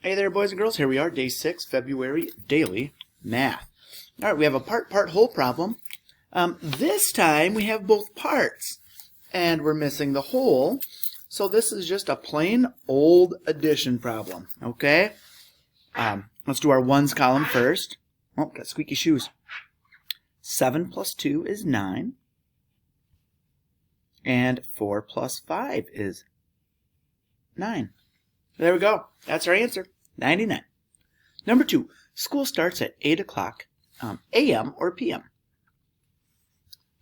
Hey there, boys and girls. Here we are, day 6, February daily math. All right, we have a part-whole problem. This time we have both parts, and we're missing the whole. So this is just a plain old addition problem, okay? Let's do our ones column first. Oh, got squeaky shoes. 7 plus 2 is 9. And 4 plus 5 is 9. There we go. That's our answer. 99. Number 2. School starts at 8 o'clock a.m. or p.m.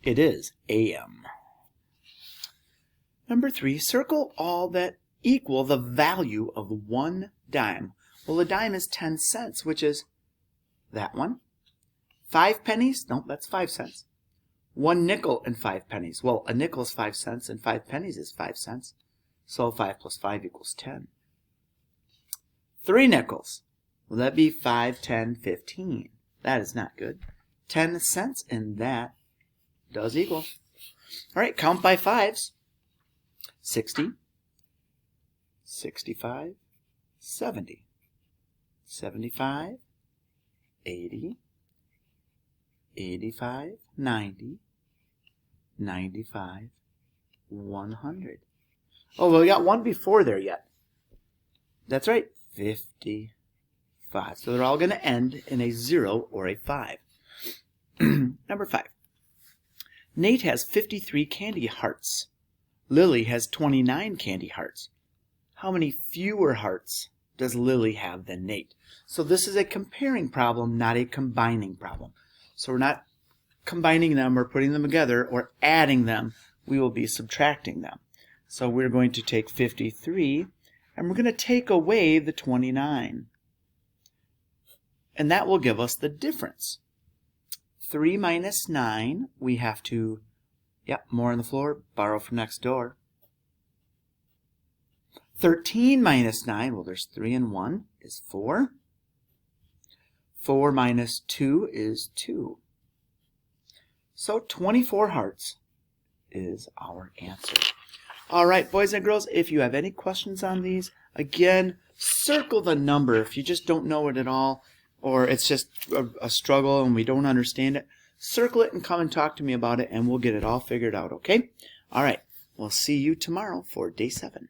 It is a.m. Number 3. Circle all that equal the value of 1 dime. Well, a dime is 10 cents, which is that one. 5 pennies? Nope, that's 5 cents. 1 nickel and 5 pennies. Well, a nickel is 5 cents and 5 pennies is 5 cents. So 5 plus 5 equals 10. 3 nickels. Will that be 5, 10, 15? That is not good. 10 cents, and that does equal. All right, count by fives. 60, 65, 70, 75, 80, 85, 90, 95, 100. Oh, well, we got one before there yet. That's right, 55. So they're all going to end in a 0 or a 5. Number 5. Nate has 53 candy hearts. Lily has 29 candy hearts. How many fewer hearts does Lily have than Nate? So this is a comparing problem, not a combining problem. So we're not combining them or putting them together or adding them. We will be subtracting them. So we're going to take 53 and we're going to take away the 29. And that will give us the difference. 3 minus 9, we have to, more on the floor, borrow from next door. 13 minus 9, well, there's 3 and 1 is 4. 4 minus 2 is 2. So 24 hearts is our answer. All right, boys and girls, if you have any questions on these, again, circle the number if you just don't know it at all, or it's just a struggle and we don't understand it. Circle it and come and talk to me about it, and we'll get it all figured out, okay? All right, we'll see you tomorrow for day 7.